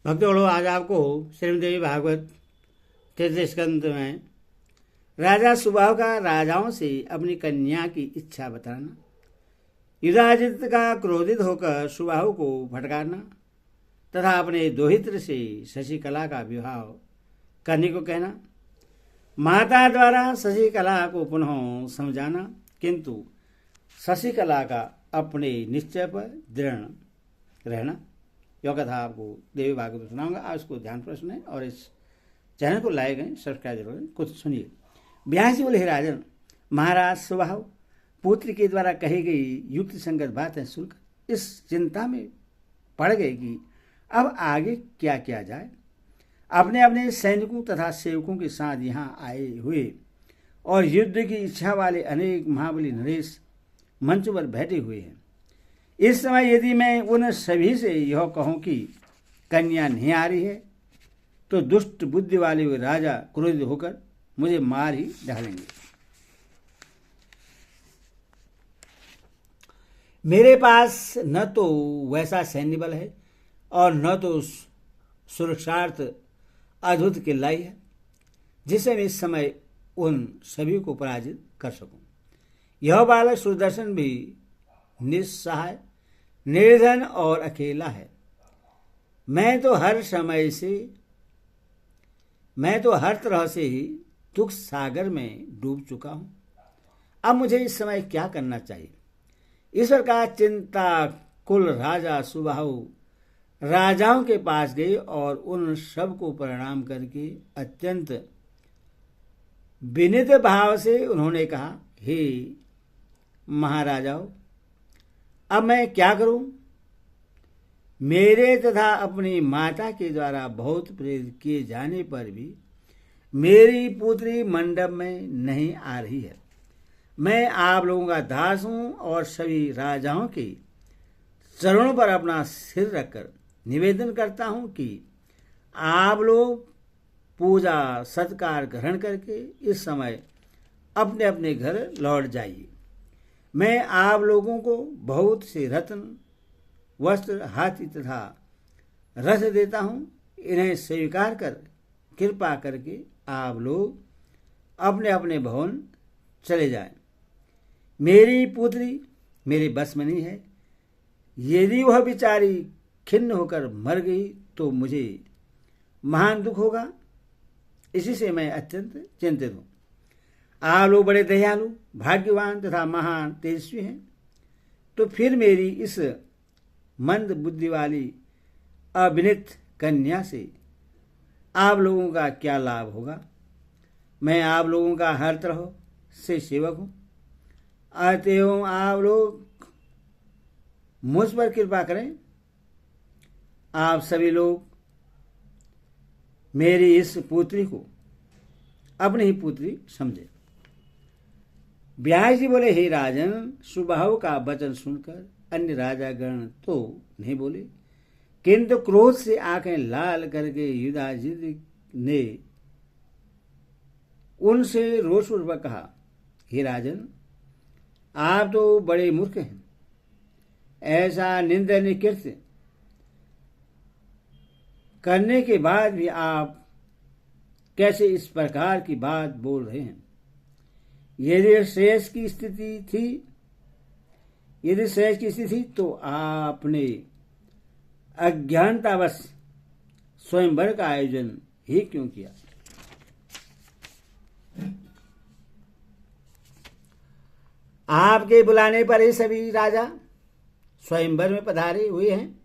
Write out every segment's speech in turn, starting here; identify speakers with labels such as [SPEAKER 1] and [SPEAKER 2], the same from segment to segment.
[SPEAKER 1] भक्तों, आज आपको श्रीमद्देवी भागवत तृतीय स्कंद में राजा सुबाहु का राजाओं से अपनी कन्या की इच्छा बताना, युधाजित का क्रोधित होकर सुबाहु को भटकाना तथा अपने दोहित्र से शशिकला का विवाह करने को कहना, माता द्वारा शशिकला को पुनः समझाना, किंतु शशिकला का अपने निश्चय पर दृढ़ रहना। यह कथा आपको देवी भागवत सुनाऊंगा। आज उसको ध्यान प्रश्न है और इस चैनल को लाए गए सब्सक्राइब जरूर कुछ सुनिए। ब्यास जी बोले, हे राजन, महाराज सुबाहु पुत्र के द्वारा कही गई युक्ति संगत बातें सुनकर इस चिंता में पड़ गए कि अब आगे क्या किया जाए। अपने अपने सैनिकों तथा सेवकों के साथ यहाँ आए हुए और युद्ध की इच्छा वाले अनेक महाबली नरेश मंच पर बैठे हुए हैं। इस समय यदि मैं उन सभी से यह कहूं कि कन्या नहीं आ रही है, तो दुष्ट बुद्धि वाले वे राजा क्रोधित होकर मुझे मार ही डालेंगे। मेरे पास न तो वैसा सैन्य बल है और न तो सुरक्षार्थ अद्भुत किल्लाई है जिससे मैं इस समय उन सभी को पराजित कर सकूं। यह बालक सुदर्शन भी निस्सहाय, निर्धन और अकेला है। मैं तो हर तरह से ही दुख सागर में डूब चुका हूं। अब मुझे इस समय क्या करना चाहिए? इस प्रकार चिंता कुल राजा सुबाहु राजाओं के पास गए और उन सब को प्रणाम करके अत्यंत विनीत भाव से उन्होंने कहा, हे महाराजाओं, अब मैं क्या करूं? मेरे तथा अपनी माता के द्वारा बहुत प्रेरित किए जाने पर भी मेरी पुत्री मंडप में नहीं आ रही है। मैं आप लोगों का दास हूं और सभी राजाओं के चरणों पर अपना सिर रखकर निवेदन करता हूं कि आप लोग पूजा सत्कार ग्रहण करके इस समय अपने अपने घर लौट जाइए। मैं आप लोगों को बहुत से रत्न, वस्त्र, हाथी तथा रथ देता हूं। इन्हें स्वीकार कर कृपा करके आप लोग अपने अपने भवन चले जाएं। मेरी पुत्री मेरे बस में नहीं है। यदि वह बेचारी खिन्न होकर मर गई तो मुझे महान दुख होगा। इसी से मैं अत्यंत चिंतित हूं। आप लोग बड़े दयालु, भाग्यवान तथा महान तेजस्वी हैं, तो फिर मेरी इस मंद बुद्धि वाली अविनीत कन्या से आप लोगों का क्या लाभ होगा? मैं आप लोगों का हर तरह से सेवक हूं। अतएव आप लोग मुझ पर कृपा करें। आप सभी लोग मेरी इस पुत्री को अपनी ही पुत्री समझे। ब्यास जी बोले, हे राजन, सुबाहु का वचन सुनकर अन्य राजागण तो नहीं बोले, किंतु क्रोध से आंखें लाल करके युधाजित ने उनसे रोषपूर्वक कहा, हे राजन, आप तो बड़े मूर्ख हैं। ऐसा निंदनीय कृत्य करने के बाद भी आप कैसे इस प्रकार की बात बोल रहे हैं? यदि श्रेष्ठ की स्थिति थी तो आपने अज्ञानतावश स्वयंवर का आयोजन ही क्यों किया? आपके बुलाने पर ही सभी राजा स्वयंवर में पधारे हुए हैं,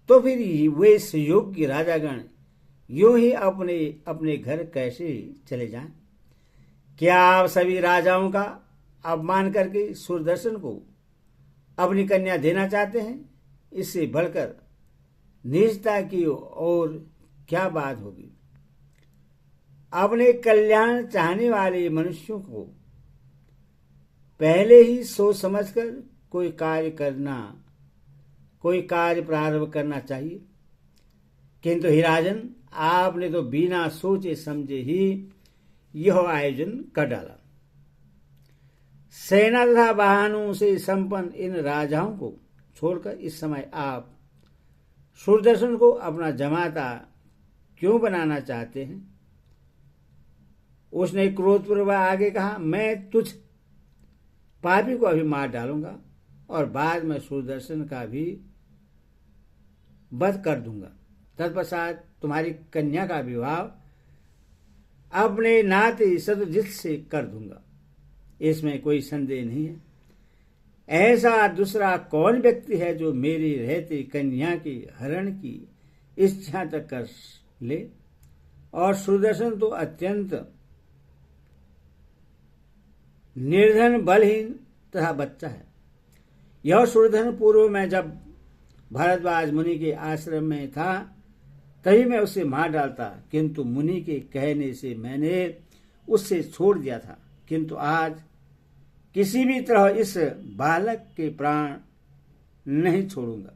[SPEAKER 1] तो फिर वे सुयोग्य राजागण यूं ही अपने अपने घर कैसे चले जाएं? क्या आप सभी राजाओं का अपमान करके सुदर्शन को अपनी कन्या देना चाहते हैं? इससे बढ़कर नीचता की और क्या बात होगी? अपने कल्याण चाहने वाले मनुष्यों को पहले ही सोच समझकर कोई कार्य प्रारंभ करना चाहिए। किंतु हे राजन, आपने तो बिना सोचे समझे ही यह आयोजन कर डाला। सेना तथा वाहनों से संपन्न इन राजाओं को छोड़कर इस समय आप सुदर्शन को अपना जमाता क्यों बनाना चाहते हैं? उसने क्रोधपूर्वक आगे कहा, मैं तुझ पापी को अभी मार डालूंगा और बाद में सुदर्शन का भी वध कर दूंगा। तत्पश्चात तुम्हारी कन्या का विवाह अपने नाते शत्रुजित से कर दूंगा, इसमें कोई संदेह नहीं है। ऐसा दूसरा कौन व्यक्ति है जो मेरी रहते कन्या के हरण की इच्छा तक कर ले? और सुदर्शन तो अत्यंत निर्धन, बलहीन तथा बच्चा है। यह सुदर्शन पूर्व में जब भारद्वाज मुनि के आश्रम में था तभी मैं उसे मार डालता, किंतु मुनि के कहने से मैंने उससे छोड़ दिया था। किंतु आज किसी भी तरह इस बालक के प्राण नहीं छोड़ूंगा।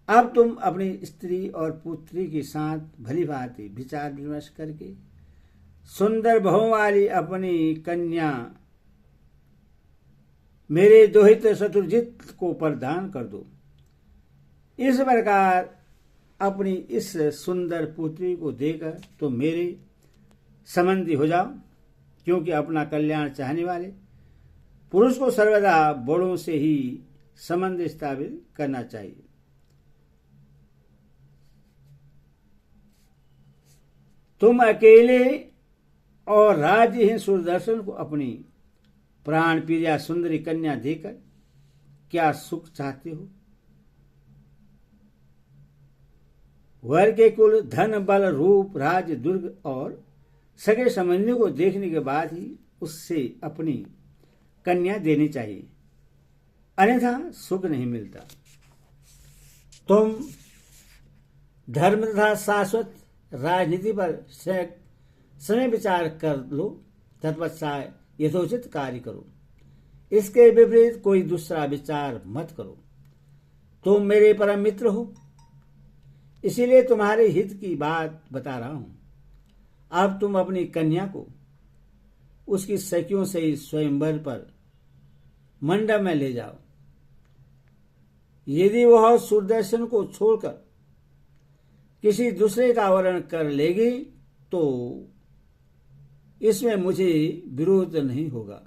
[SPEAKER 1] अब तुम अपनी स्त्री और पुत्री के साथ भली भांति विचार विमर्श करके सुंदर बहु वाली अपनी कन्या मेरे दोहित शत्रुजित को प्रदान कर दो। इस प्रकार अपनी इस सुंदर पुत्री को देकर तो मेरे संबंधी हो जाओ, क्योंकि अपना कल्याण चाहने वाले पुरुष को सर्वदा बड़ों से ही संबंध स्थापित करना चाहिए। तुम अकेले और राज्यहीन सुदर्शन को अपनी प्राण प्रिया सुंदरी कन्या देकर क्या सुख चाहते हो? वर के कुल, धन, बल, रूप, राज्य, दुर्ग और सगे संबंधियों को देखने के बाद ही उससे अपनी कन्या देनी चाहिए, अन्यथा सुख नहीं मिलता। तुम धर्म तथा शाश्वत राजनीति पर समय विचार कर लो, तत्पश्चात यथोचित कार्य करो। इसके विपरीत कोई दूसरा विचार मत करो। तुम मेरे परम मित्र हो, इसीलिए तुम्हारे हित की बात बता रहा हूं। अब तुम अपनी कन्या को उसकी सखियों से ही स्वयंवर पर मंडप में ले जाओ। यदि वह सुदर्शन को छोड़कर किसी दूसरे का वरण कर लेगी तो इसमें मुझे विरोध नहीं होगा।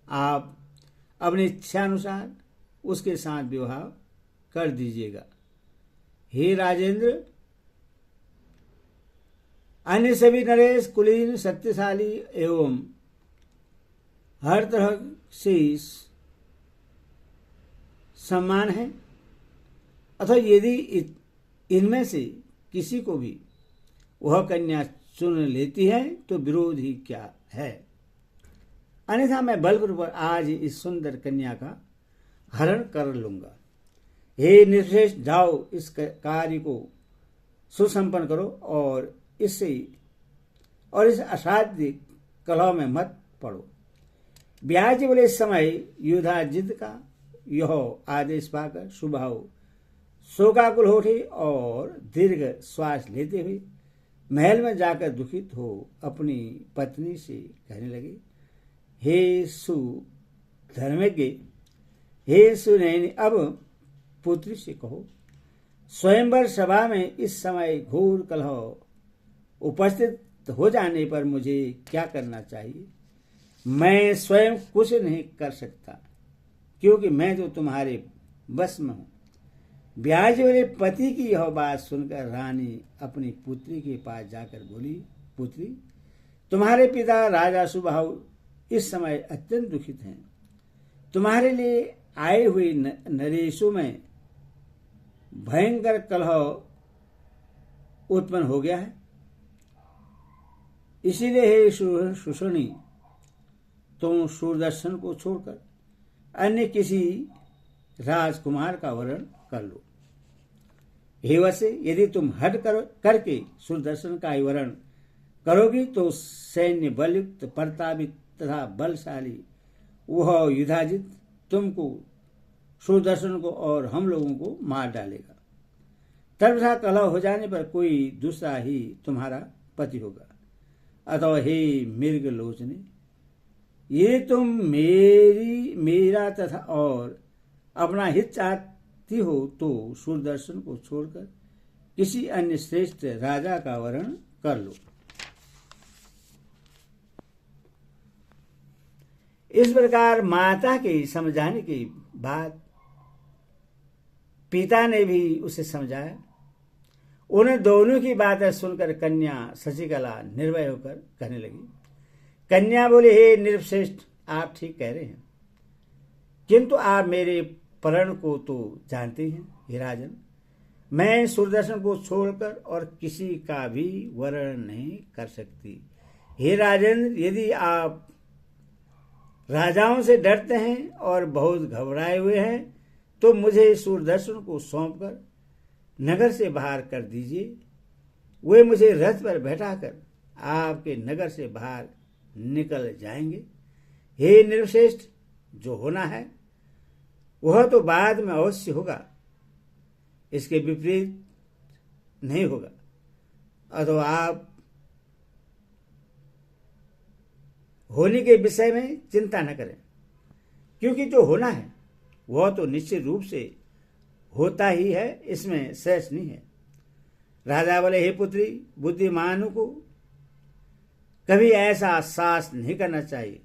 [SPEAKER 1] आप अपनी इच्छानुसार उसके साथ विवाह कर दीजिएगा। हे राजेंद्र, अन्य सभी नरेश कुलीन, शक्तिशाली एवं हर तरह से सम्मान है, अथवा यदि इनमें से किसी को भी वह कन्या चुन लेती है तो विरोध ही क्या है? अन्यथा मैं बलपूर्वक आज इस सुंदर कन्या का हरण कर लूंगा। हे निर्श्रेष्ठ, जाओ इस कार्य को सुसंपन्न करो और इस असाध्य कलह में मत पड़ो। ब्याज जी बोले, इस समय युधाजित का यह आदेश पाकर सुबाहु शोकाकुल हो उठे और दीर्घ श्वास लेते हुए महल में जाकर दुखित हो अपनी पत्नी से कहने लगे, हे सुधर्मज्ञ, हे सुनैनी, अब पुत्री से कहो, स्वयंवर सभा में इस समय घोर कलह उपस्थित हो जाने पर मुझे क्या करना चाहिए? मैं स्वयं कुछ नहीं कर सकता, क्योंकि मैं तो तुम्हारे बस में हूं। ब्याज वाले पति की यह बात सुनकर रानी अपनी पुत्री के पास जाकर बोली, पुत्री, तुम्हारे पिता राजा सुबाहु इस समय अत्यंत दुखित हैं। तुम्हारे लिए आए हुए नरेशों में भयंकर कलह उत्पन्न हो गया है। इसीलिए हे सुषणी, तुम सुदर्शन को छोड़कर अन्य किसी राजकुमार का वरण कर लो। हे वसे, यदि तुम हट करके सुदर्शन का ही वरण करोगी तो सैन्य बलयुक्त, प्रतापित तथा बलशाली वह युधाजित तुमको, सुदर्शन को और हम लोगों को मार डालेगा। तब कलह हो जाने पर कोई दूसरा ही तुम्हारा पति होगा। अतः हे मृग लोचने, ये तुम मेरा तथा और अपना हित चाहते चाहती हो तो सूरदर्शन को छोड़कर किसी अन्य श्रेष्ठ राजा का वरण कर लो। इस प्रकार माता के समझाने के बाद पिता ने भी उसे समझाया। उन्हें दोनों की बातें सुनकर कन्या शशिकला निर्भय होकर कहने लगी। कन्या बोले, हे नृपश्रेष्ठ, आप ठीक कह रहे हैं, किंतु आप मेरे प्रण को तो जानते हैं। हे राजन, मैं सूरदर्शन को छोड़कर और किसी का भी वरण नहीं कर सकती। हे राजन, यदि आप राजाओं से डरते हैं और बहुत घबराए हुए हैं तो मुझे सूरदर्शन को सौंपकर नगर से बाहर कर दीजिए। वे मुझे रथ पर बैठाकर आपके नगर से बाहर निकल जाएंगे। हे नृपश्रेष्ठ, जो होना है वह तो बाद में अवश्य होगा, इसके विपरीत नहीं होगा। अथवा आप होने के विषय में चिंता न करें, क्योंकि जो होना है वह तो निश्चित रूप से होता ही है, इसमें शेष नहीं है। राजा बोले, हे पुत्री, बुद्धिमानों को कभी ऐसा साहस नहीं करना चाहिए।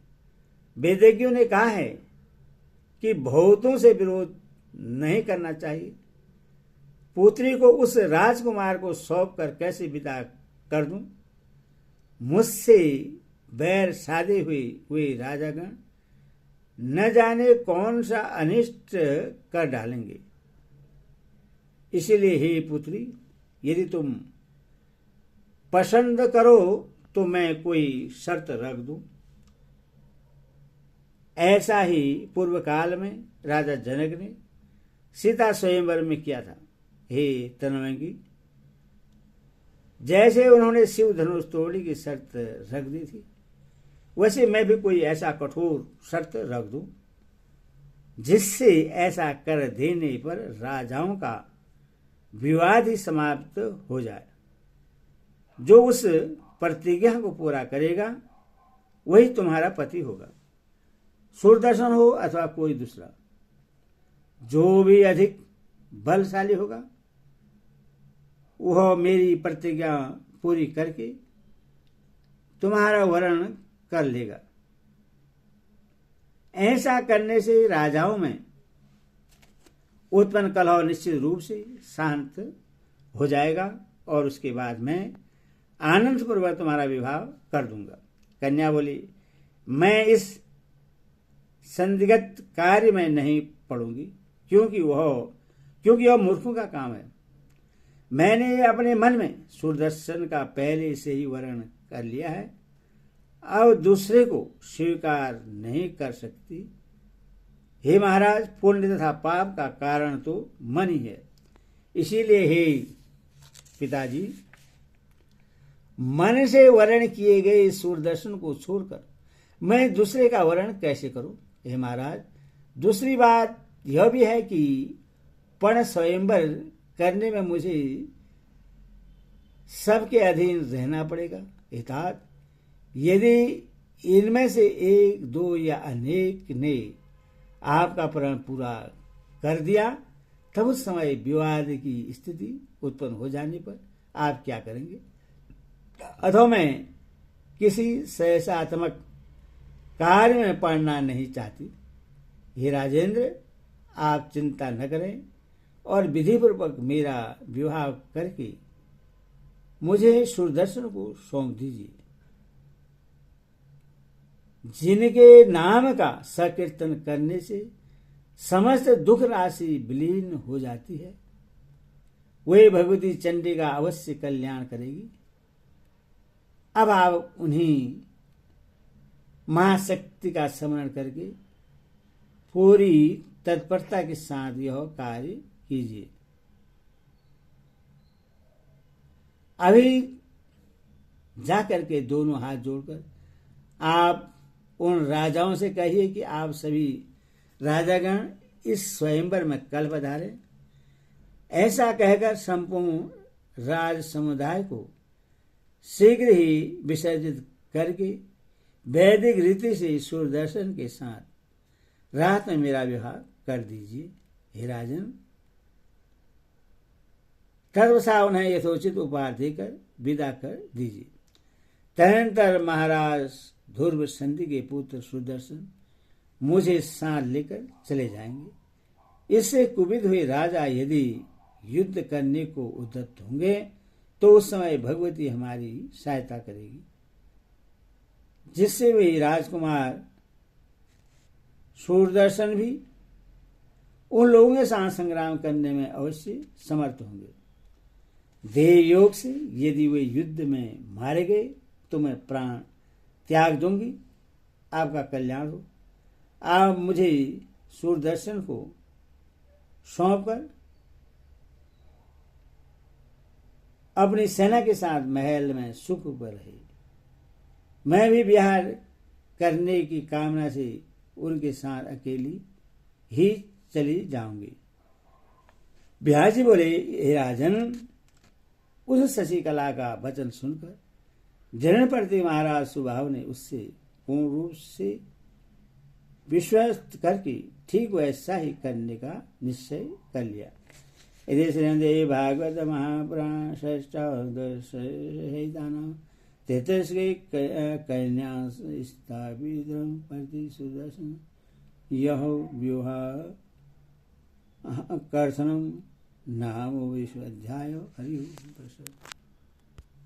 [SPEAKER 1] वेदज्ञों ने कहा है कि बहुतों से विरोध नहीं करना चाहिए। पुत्री को उस राजकुमार को सौंप कर कैसे विदा कर दूं? मुझसे बैर साधे हुए राजागण न जाने कौन सा अनिष्ट कर डालेंगे। इसीलिए हे पुत्री, यदि तुम पसंद करो तो मैं कोई शर्त रख दूं। ऐसा ही पूर्व काल में राजा जनक ने सीता स्वयंवर में किया था। हे तनवंगी, जैसे उन्होंने शिव धनुष तोड़ने की शर्त रख दी थी, वैसे मैं भी कोई ऐसा कठोर शर्त रख दूं जिससे ऐसा कर देने पर राजाओं का विवाद ही समाप्त हो जाए। जो उस प्रतिज्ञा को पूरा करेगा वही तुम्हारा पति होगा, सूरदर्शन हो अथवा कोई दूसरा। जो भी अधिक बलशाली होगा वह मेरी प्रतिज्ञा पूरी करके तुम्हारा वरण कर लेगा। ऐसा करने से राजाओं में उत्पन्न कलह निश्चित रूप से शांत हो जाएगा और उसके बाद मैं आनंद पूर्वक तुम्हारा विवाह कर दूंगा। कन्या बोली, मैं इस संदिग्ध कार्य में नहीं पड़ूंगी, क्योंकि यह मूर्खों का काम है। मैंने अपने मन में सूरदर्शन का पहले से ही वर्ण कर लिया है, अब दूसरे को स्वीकार नहीं कर सकती। हे महाराज, पुण्य तथा पाप का कारण तो मन ही है। इसीलिए हे पिताजी, मन से वर्ण किए गए सूरदर्शन को छोड़कर मैं दूसरे का वर्ण कैसे करूं? हे महाराज, दूसरी बात यह भी है कि पण स्वयंवर करने में मुझे सबके अधीन रहना पड़ेगा। अर्थात यदि इनमें से एक, दो या अनेक ने आपका प्रण पूरा कर दिया, तब उस समय विवाद की स्थिति उत्पन्न हो जाने पर आप क्या करेंगे? अथवा मैं किसी सहसात्मक कार्य में पड़ना नहीं चाहती। हे राजेंद्र, आप चिंता न करें और विधिपूर्वक मेरा विवाह करके मुझे सूरदर्शन को सौंप दीजिए। जिनके नाम का संकीर्तन करने से समस्त दुख राशि विलीन हो जाती है, वे भगवती चंडी का अवश्य कल्याण करेगी। अब आप उन्हीं महाशक्ति का स्मरण करके पूरी तत्परता के साथ यह कार्य कीजिए। अभी जाकर के दोनों हाथ जोड़कर आप उन राजाओं से कहिए कि आप सभी राजागण इस स्वयंवर में कल पधारे। ऐसा कहकर संपूर्ण राज समुदाय को शीघ्र ही विसर्जित करके वैदिक रीति से सूरदर्शन के साथ रात में मेरा विवाह कर दीजिए। हे राजन, तदवसा उन्हें यथोचित उपहार देकर विदा कर दीजिए। तदनंतर महाराज ध्रुव संधि के पुत्र सुदर्शन मुझे साथ लेकर चले जाएंगे। इससे कुपित हुए राजा यदि युद्ध करने को उद्यत होंगे तो उस समय भगवती हमारी सहायता करेगी, जिससे वे राजकुमार सूरदर्शन भी उन लोगों के साथ संग्राम करने में अवश्य समर्थ होंगे। देह योग से यदि वे युद्ध में मारे गए तो मैं प्राण त्याग दूंगी। आपका कल्याण हो। आप मुझे सूरदर्शन को सौंपकर अपनी सेना के साथ महल में सुख पर रहे। मैं भी विहार करने की कामना से उनके साथ अकेली ही चली जाऊंगी। बिहार जी बोले, हे राजन, उस शशिकला का वचन सुनकर जननपति महाराज सुबाहु ने उससे पूर्ण रूप से विश्वस्त करके ठीक वैसा ही करने का निश्चय कर लिया। यदि श्रीमद् भागवत महापुराण षष्ठाध्याय तैतृष्के कन्या स्थापित प्रति सुदर्शन यह व्यूह कर्षणम नाम विश्वाध्याय हरि।